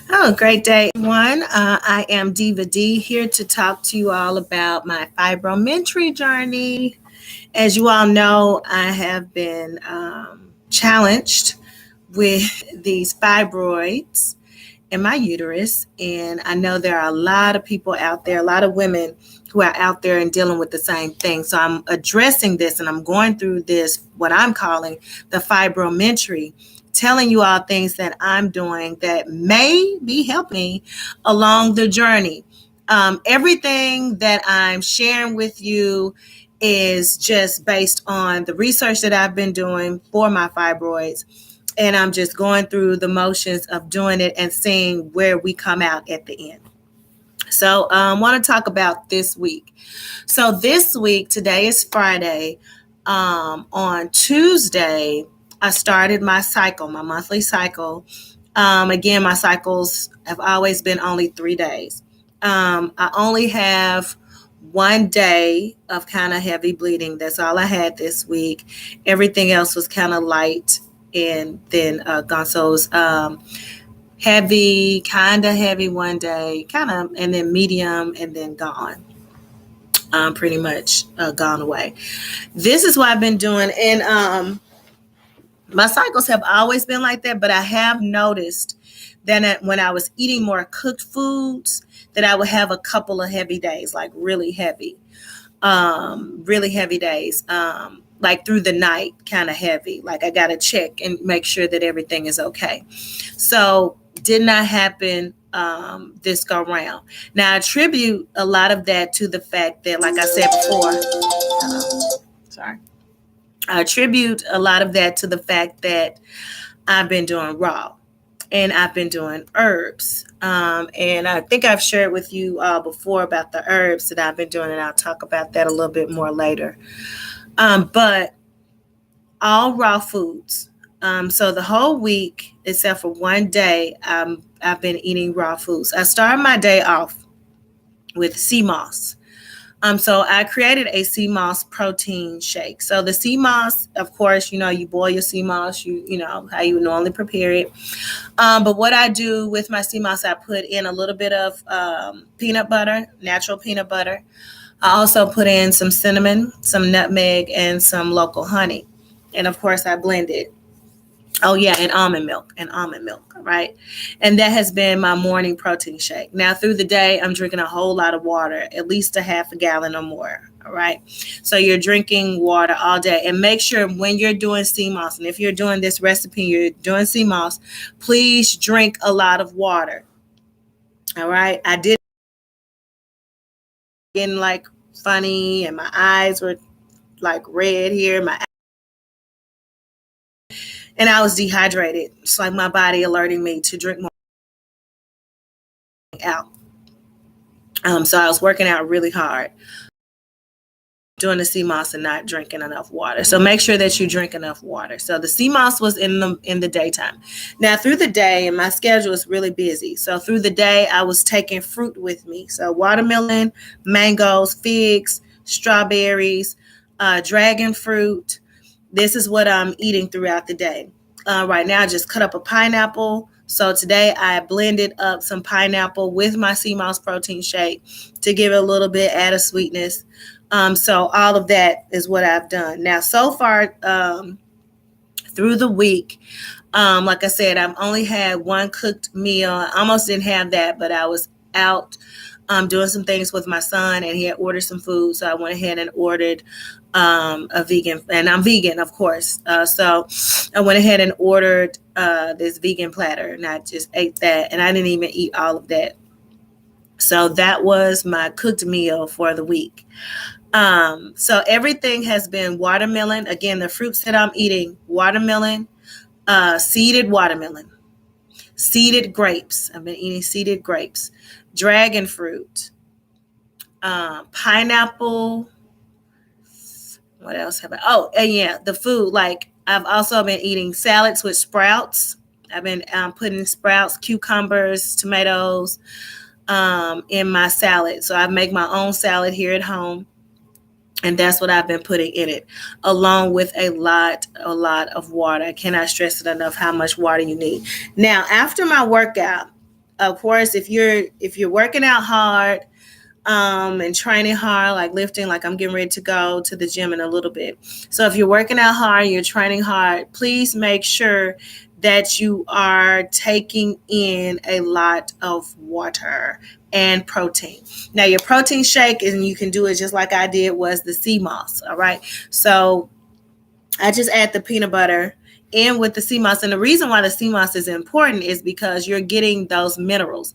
Oh, great day, everyone. I am Diva D here to talk to you all about my fibromentary journey. As you all know, I have been challenged with these fibroids in my uterus. And I know there are a lot of people out there, a lot of women who are out there and dealing with the same thing. So I'm addressing this and I'm going through this, what I'm calling the fibromentary, telling you all things that I'm doing that may be helping along the journey. Everything that I'm sharing with you is just based on the research that I've been doing for my fibroids, and I'm just going through the motions of doing it and seeing where we come out at the end. So I want to talk about this week. So this week, today is Friday. On Tuesday, I started my cycle, my monthly cycle. Again, my cycles have always been only 3 days. I only have one day of kind of heavy bleeding. That's all I had this week. Everything else was kind of light and then gone. So it was heavy, kind of heavy one day, kind of, and then medium, and then gone. Pretty much gone away. This is what I've been doing. And my cycles have always been like that, but I have noticed that when I was eating more cooked foods, that I would have a couple of heavy days, like really heavy days, like through the night, kind of heavy. Like I got to check and make sure that everything is okay. So did not happen this go round. Now I attribute a lot of that to the fact that, like I said before, sorry. I attribute a lot of that to the fact that I've been doing raw and I've been doing herbs. And I think I've shared with you before about the herbs that I've been doing, and I'll talk about that a little bit more later. But all raw foods. So the whole week, except for one day, I've been eating raw foods. I started my day off with Cmos. So I created a Cmos protein shake. So the Cmos, of course, you boil your Cmos, you know how you normally prepare it. But what I do with my Cmos, I put in a little bit of peanut butter, natural peanut butter. I also put in some cinnamon, some nutmeg, and some local honey. And of course, I blend it. Oh yeah, and almond milk, right? And that has been my morning protein shake. Now through the day, I'm drinking a whole lot of water, at least a half a gallon or more. All right. So you're drinking water all day, and make sure when you're doing CMOS, and if you're doing this recipe, you're doing CMOS, please drink a lot of water. All right. I did getting like funny, and my eyes were like red here. And I was dehydrated. It's like my body alerting me to drink more out. So I was working out really hard, doing the CMOS and not drinking enough water. So make sure that you drink enough water. So the CMOS was in the daytime. Now through the day, and my schedule is really busy. So through the day, I was taking fruit with me. So watermelon, mangoes, figs, strawberries, dragon fruit. This is what I'm eating throughout the day. Right now, I just cut up a pineapple. So today I blended up some pineapple with my Cmos protein shake to give it a little bit added sweetness. So all of that is what I've done. Now, so far through the week, like I said, I've only had one cooked meal. I almost didn't have that, but I was out doing some things with my son, and he had ordered some food. So I went ahead and ordered a vegan, and I'm vegan, of course. So I went ahead and ordered this vegan platter, and I just ate that, and I didn't even eat all of that. So that was my cooked meal for the week. So everything has been watermelon. Again, the fruits that I'm eating: watermelon, seeded watermelon, seeded grapes. I've been eating seeded grapes, dragon fruit, pineapple. What else have I? Oh, and yeah, the food. Like I've also been eating salads with sprouts. I've been putting sprouts, cucumbers, tomatoes in my salad. So I make my own salad here at home. And that's what I've been putting in it, along with a lot of water. I cannot stress it enough how much water you need. Now, after my workout, of course, if you're working out hard, and training hard, like lifting, like I'm getting ready to go to the gym in a little bit. So if you're working out hard, you're training hard, please make sure that you are taking in a lot of water and protein. Now your protein shake, and you can do it just like I did, was the Cmos. All right. So I just add the peanut butter in with the Cmos. And the reason why the Cmos is important is because you're getting those minerals.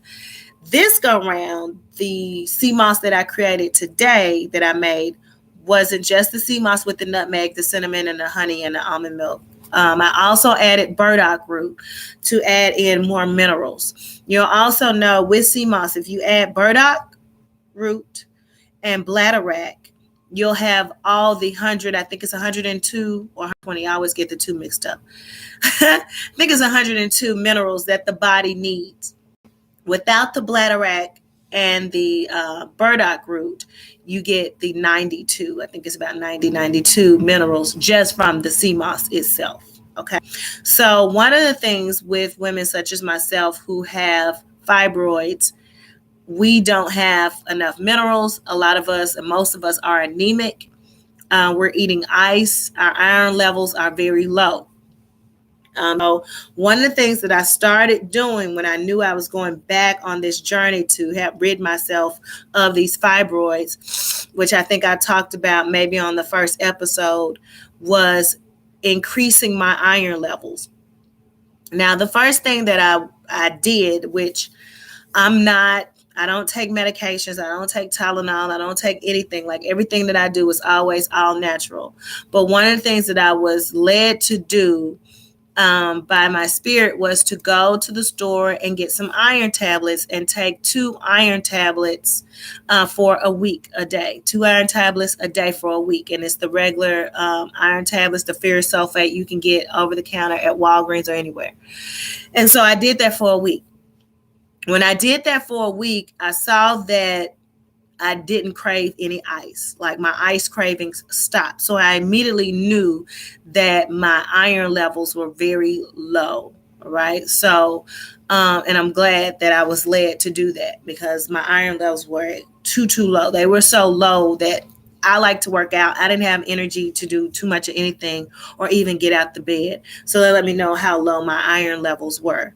This go round, the Cmos that I created today, that I made, wasn't just the Cmos with the nutmeg, the cinnamon, and the honey, and the almond milk. I also added burdock root to add in more minerals. You'll also know with Cmos, if you add burdock root and bladderwrack, you'll have all the 100, I think it's 102 or 120. I always get the two mixed up. I think it's 102 minerals that the body needs. Without the bladderwrack and the burdock root, you get the 92. I think it's about 92 minerals just from the Cmos itself. Okay. So one of the things with women such as myself who have fibroids, we don't have enough minerals. A lot of us, and most of us, are anemic. We're eating ice. Our iron levels are very low. So one of the things that I started doing when I knew I was going back on this journey to help rid myself of these fibroids, which I think I talked about maybe on the first episode, was increasing my iron levels. Now, the first thing that I did, which I don't take medications, I don't take Tylenol, I don't take anything. Like everything that I do is always all natural. But one of the things that I was led to do by my spirit was to go to the store and get some iron tablets and take 2 iron tablets for a week, a day. 2 iron tablets a day for a week. And it's the regular iron tablets, the ferrous sulfate you can get over the counter at Walgreens or anywhere. And so I did that for a week. When I did that for a week, I saw that I didn't crave any ice. Like my ice cravings stopped. So I immediately knew that my iron levels were very low. Right. So, and I'm glad that I was led to do that because my iron levels were too low. They were so low that I like to work out. I didn't have energy to do too much of anything or even get out the bed. So they let me know how low my iron levels were.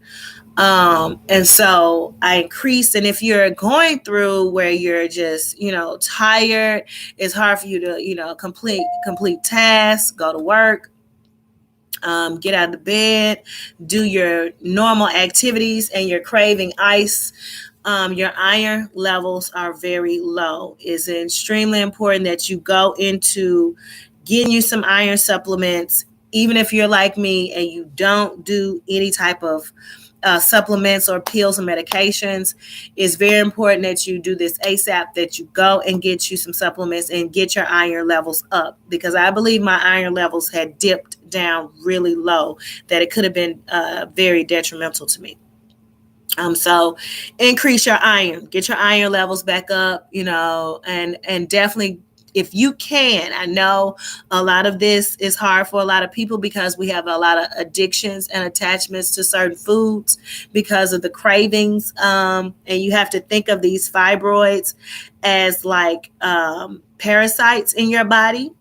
And so I increased. And if you're going through where you're just, tired, it's hard for you to, complete tasks, go to work, get out of the bed, do your normal activities, and you're craving ice, your iron levels are very low. It's extremely important that you go into getting you some iron supplements, even if you're like me and you don't do any type of supplements or pills and medications. It's very important that you do this ASAP, that you go and get you some supplements and get your iron levels up, because I believe my iron levels had dipped down really low, that it could have been very detrimental to me. So increase your iron, get your iron levels back up, and definitely, if you can. I know a lot of this is hard for a lot of people because we have a lot of addictions and attachments to certain foods because of the cravings. And you have to think of these fibroids as like parasites in your body.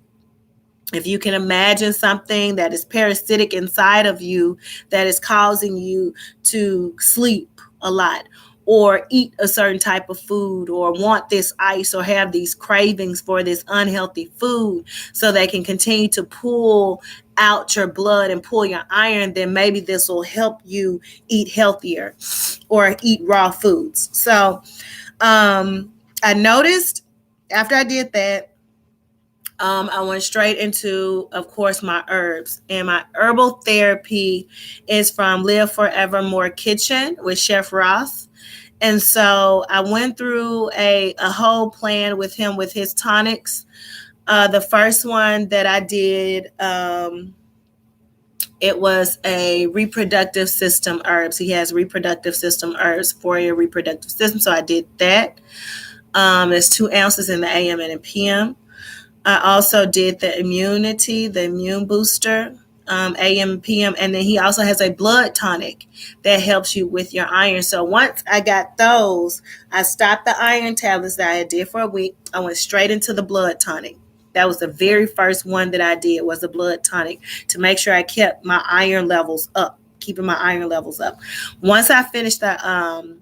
If you can imagine something that is parasitic inside of you that is causing you to sleep a lot, or eat a certain type of food, or want this ice, or have these cravings for this unhealthy food so they can continue to pull out your blood and pull your iron, then maybe this will help you eat healthier or eat raw foods. So I noticed after I did that, I went straight into, of course, my herbs. And my herbal therapy is from Live Forevermore Kitchen with Chef Ross. And so I went through a whole plan with him with his tonics. The first one that I did, it was a reproductive system herbs. He has reproductive system herbs for your reproductive system. So I did that. It's 2 ounces in the AM and the PM. I also did the immunity, the immune booster. AM, PM, and then he also has a blood tonic that helps you with your iron. So once I got those, I stopped the iron tablets that I did for a week. I went straight into the blood tonic. That was the very first one that I did, was a blood tonic, to make sure I kept my iron levels up, keeping my iron levels up. Once I finished the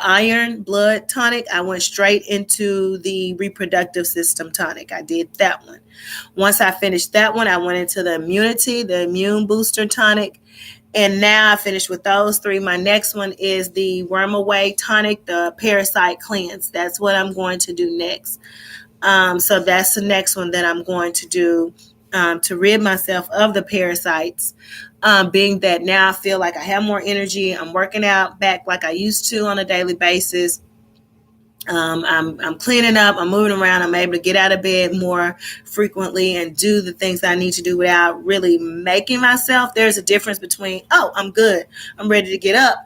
iron blood tonic, I went straight into the reproductive system tonic. I did that one. Once I finished that one, I went into the immunity, the immune booster tonic. And now I finished with those three. My next one is the worm away tonic, the parasite cleanse. That's what I'm going to do next. So that's the next one that I'm going to do, to rid myself of the parasites. Being that now I feel like I have more energy. I'm working out back like I used to on a daily basis. I'm cleaning up, I'm moving around, I'm able to get out of bed more frequently and do the things I need to do without really making myself. There's a difference between, oh, I'm good, I'm ready to get up.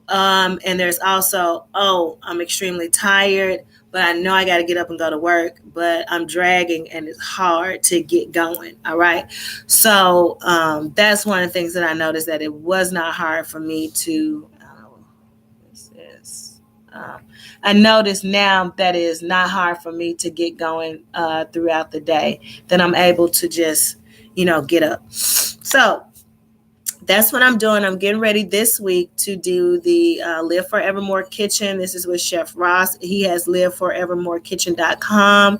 And there's also, oh, I'm extremely tired, but I know I got to get up and go to work, but I'm dragging and it's hard to get going. All right. So that's one of the things that I noticed, that it was not hard for me to, I notice now that it is not hard for me to get going throughout the day, that I'm able to just, get up. So that's what I'm doing. I'm getting ready this week to do the Live Forevermore Kitchen. This is with Chef Ross. He has liveforevermorekitchen.com.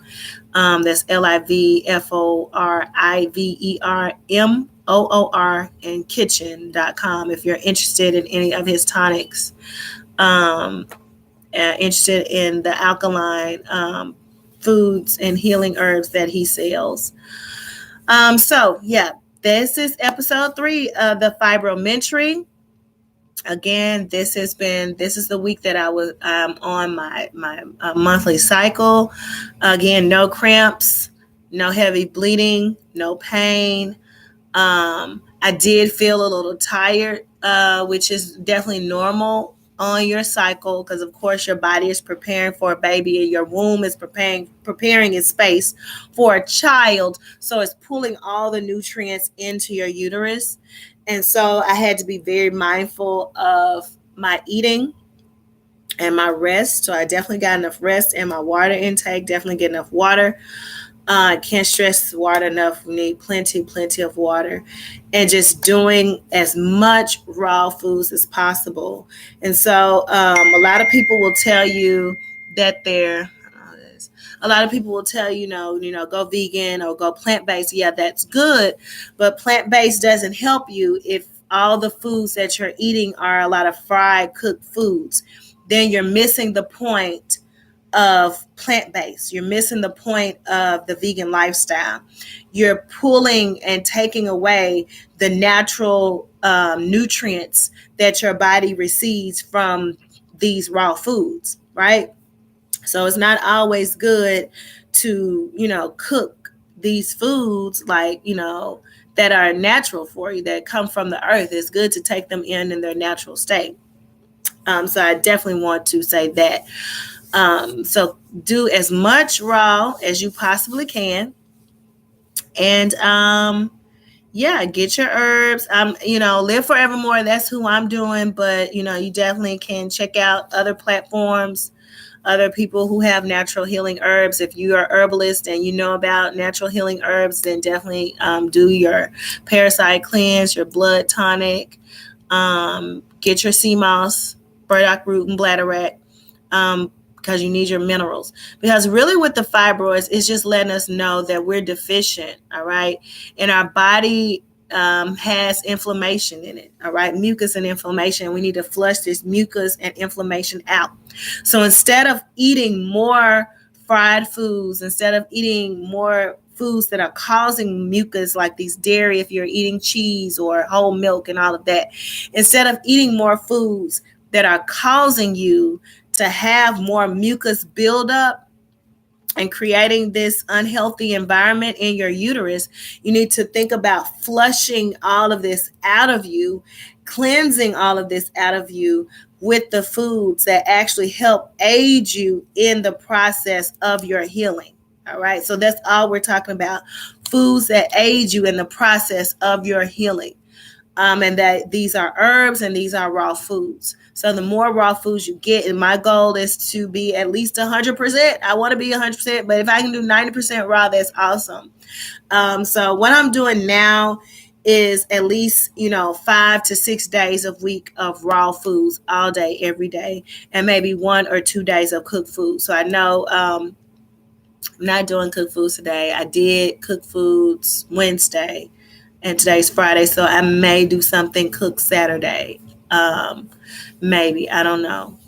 That's LIVEFORIVERMOOR and kitchen.com if you're interested in any of his tonics. Interested in the alkaline foods and healing herbs that he sells. So yeah, this is episode 3 of the Fibroidmentary. Again, this is the week that I'm on my monthly cycle. Again, no cramps, no heavy bleeding, no pain. I did feel a little tired, which is definitely normal on your cycle, because of course your body is preparing for a baby and your womb is preparing its space for a child. So it's pulling all the nutrients into your uterus. And so I had to be very mindful of my eating and my rest. So I definitely got enough rest, and my water intake, definitely get enough water. Can't stress water enough. We need plenty of water, and just doing as much raw foods as possible. And so a lot of people will tell you that go vegan or go plant-based. Yeah, that's good. But plant-based doesn't help you if all the foods that you're eating are a lot of fried, cooked foods. Then you're missing the point of plant-based. You're missing the point of the vegan lifestyle. You're pulling and taking away the natural nutrients that your body receives from these raw foods, right? So it's not always good to, cook these foods like, that are natural for you, that come from the earth. It's good to take them in their natural state. So I definitely want to say that. So do as much raw as you possibly can. And get your herbs. Live Forevermore. That's who I'm doing. But, you definitely can check out other platforms, other people who have natural healing herbs. If you are a herbalist and you know about natural healing herbs, then definitely do your parasite cleanse, your blood tonic, get your Cmos, burdock root, and bladderwrack. Because you need your minerals. Because really with the fibroids, it's just letting us know that we're deficient, all right? And our body has inflammation in it, all right? Mucus and inflammation. We need to flush this mucus and inflammation out. So instead of eating more fried foods, instead of eating more foods that are causing mucus, like these dairy, if you're eating cheese or whole milk and all of that, instead of eating more foods that are causing you to have more mucus buildup and creating this unhealthy environment in your uterus, you need to think about flushing all of this out of you, cleansing all of this out of you with the foods that actually help aid you in the process of your healing. All right. So that's all we're talking about foods that aid you in the process of your healing. And that these are herbs and these are raw foods. So the more raw foods you get, and my goal is to be at least 100%. I want to be 100%, but if I can do 90% raw, that's awesome. So what I'm doing now is at least, 5 to 6 days a week of raw foods all day, every day, and maybe 1 or 2 days of cooked food. So I know I'm not doing cooked foods today. I did cooked foods Wednesday, and today's Friday, so I may do something cooked Saturday. Maybe, I don't know.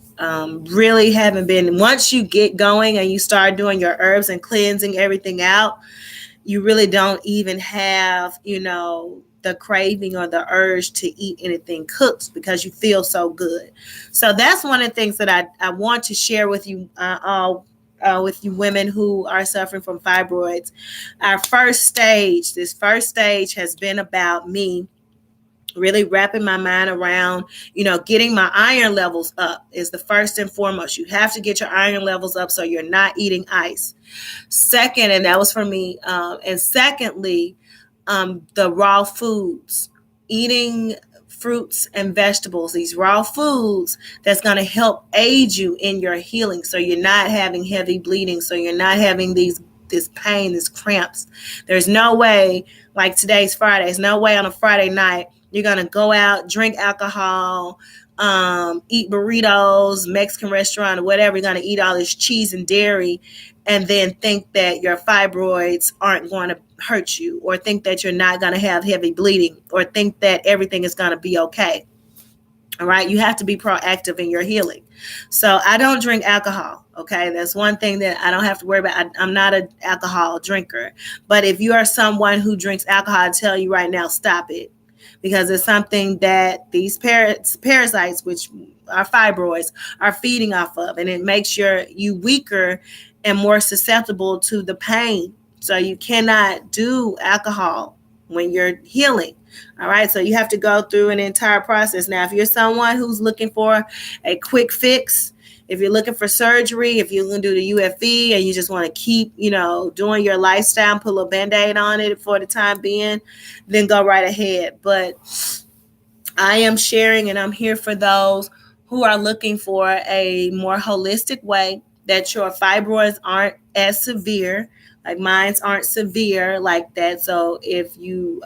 Really haven't been. Once you get going and you start doing your herbs and cleansing everything out, you really don't even have, the craving or the urge to eat anything cooked because you feel so good. So that's one of the things that I want to share with you all. With you women who are suffering from fibroids. This first stage has been about me really wrapping my mind around, getting my iron levels up is the first and foremost. You have to get your iron levels up so you're not eating ice. Second, and that was for me, and secondly, the raw foods, eating fruits and vegetables, these raw foods that's going to help aid you in your healing. So you're not having heavy bleeding. So you're not having this pain, these cramps. There's no way, like today's Friday, there's no way on a Friday night you're going to go out, drink alcohol, eat burritos, Mexican restaurant or whatever. You're going to eat all this cheese and dairy and then think that your fibroids aren't going to hurt you, or think that you're not going to have heavy bleeding, or think that everything is going to be okay. All right. You have to be proactive in your healing. So I don't drink alcohol. Okay. That's one thing that I don't have to worry about. I'm not an alcohol drinker. But if you are someone who drinks alcohol, I tell you right now, stop it. Because it's something that these parasites, which are fibroids, are feeding off of. And it makes you weaker and more susceptible to the pain. So you cannot do alcohol when you're healing. All right. So you have to go through an entire process. Now, if you're someone who's looking for a quick fix, if you're looking for surgery, if you're going to do the UFE and you just want to keep, doing your lifestyle, put a little Band-Aid on it for the time being, then go right ahead. But I am sharing, and I'm here for those who are looking for a more holistic way that your fibroids aren't as severe, like mine aren't severe like that. So if you,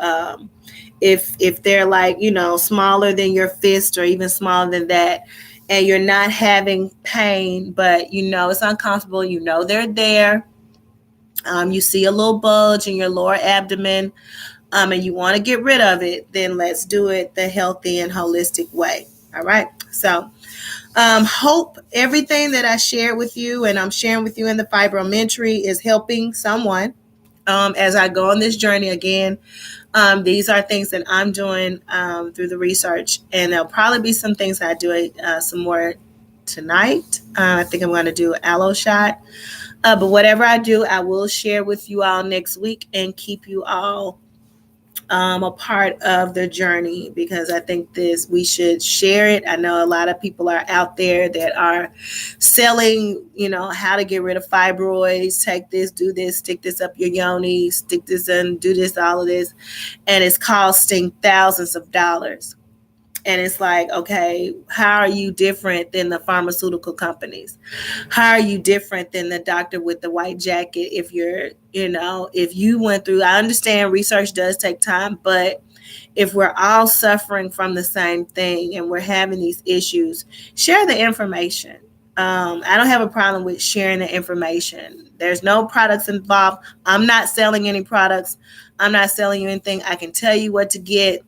if they're like, smaller than your fist or even smaller than that, and you're not having pain, but it's uncomfortable, they're there. You see a little bulge in your lower abdomen, and you want to get rid of it, then let's do it the healthy and holistic way. All right. So hope everything that I shared with you and I'm sharing with you in the Fibroidmentary is helping someone as I go on this journey again. These are things that I'm doing through the research, and there'll probably be some things I do some more tonight. I think I'm going to do an aloe shot. But whatever I do, I will share with you all next week and keep you all a part of the journey, because I think we should share it. I know a lot of people are out there that are selling, how to get rid of fibroids, take this, do this, stick this up your yoni, stick this and do this, all of this. And it's costing thousands of dollars. And it's like, okay, how are you different than the pharmaceutical companies? How are you different than the doctor with the white jacket? If you're, if you went through, I understand research does take time, but if we're all suffering from the same thing and we're having these issues, share the information. I don't have a problem with sharing the information. There's no products involved. I'm not selling any products. I'm not selling you anything. I can tell you what to get,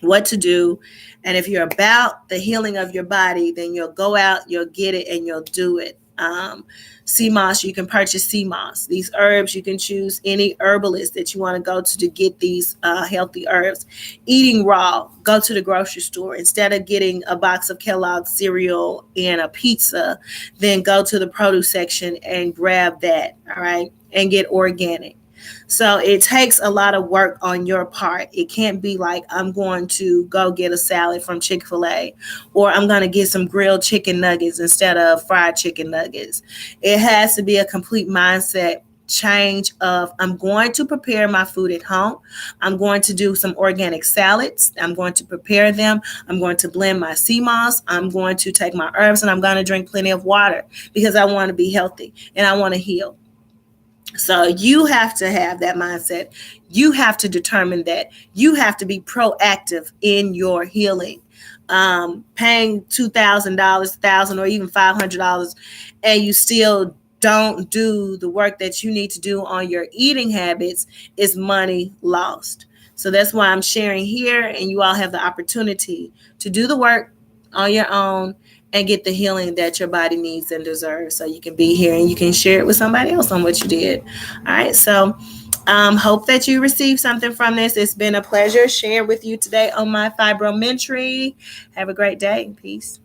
what to do. And if you're about the healing of your body, then you'll go out, you'll get it, and you'll do it. Cmos, you can purchase Cmos. These herbs, you can choose any herbalist that you want to go to get these healthy herbs. Eating raw, go to the grocery store. Instead of getting a box of Kellogg's cereal and a pizza, then go to the produce section and grab that, all right, and get organic. So it takes a lot of work on your part. It can't be like, I'm going to go get a salad from Chick-fil-A, or I'm going to get some grilled chicken nuggets instead of fried chicken nuggets. It has to be a complete mindset change of I'm going to prepare my food at home. I'm going to do some organic salads. I'm going to prepare them. I'm going to blend my Cmos. I'm going to take my herbs, and I'm going to drink plenty of water because I want to be healthy and I want to heal. So you have to have that mindset. You have to determine that. You have to be proactive in your healing. Paying $2,000, $1,000, or even $500, and you still don't do the work that you need to do on your eating habits is money lost. So that's why I'm sharing here, and you all have the opportunity to do the work on your own and get the healing that your body needs and deserves, so you can be here and you can share it with somebody else on what you did. All right, so hope that you received something from this. It's been a pleasure sharing with you today on my Fibroidmentary. Have a great day. Peace.